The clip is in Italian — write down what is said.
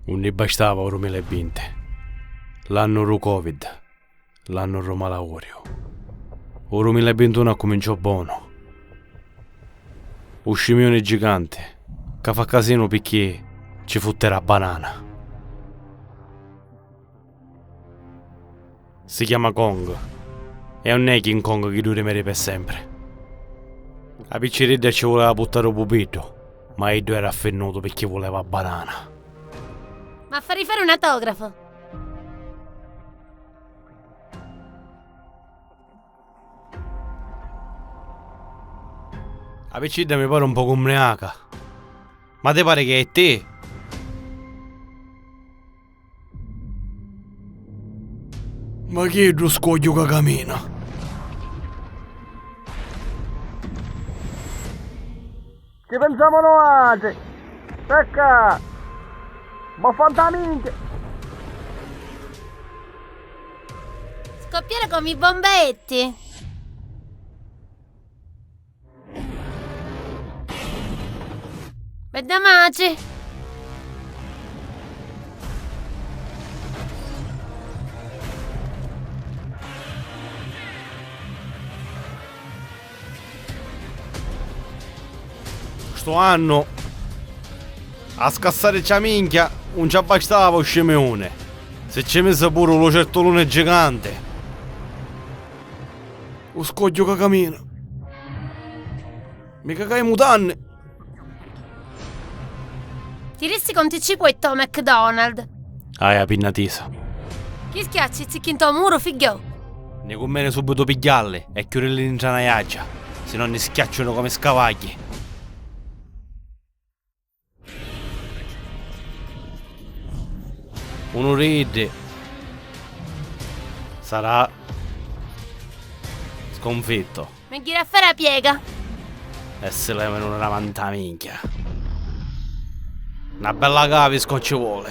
Non ne bastava il 2020. L'anno del Covid. L'anno del malaurio. Il 2021 cominciò buono. Un scimione gigante che fa casino perché ci fotterà banana. Si chiama Kong. E non è King Kong che durerebbe per sempre. La picciridda ci voleva buttare un pupetto, ma Edo era affennuto perché voleva banana. Ma fa rifare un autografo. La picciridda mi pare un po' ubriaca. Ma te pare che è te? Ma chi è lo scoglio che cammina? Ci pensiamo noi! Pecca! Ma fantaminchia! Scoppiare come i bombetti. Bedamaci. Sto anno a scassare c'ha minchia non ci bastava un scemione. Se ci messe pure lo certolone gigante. Lo scoglio che cammina. Mi cagai mutanne. Ti resti con TC e Tom McDonald. La pinnatisa. Chi schiacci zicchinto muro figlio. Ne conviene subito pigliarle e chiuderle in tranaiaggia. Se non ne schiacciano come scavagli. Uno ride. Sarà sconfitto. Mi gira a fare la piega. E se levano una ravanta minchia. Una bella capisco ci vuole.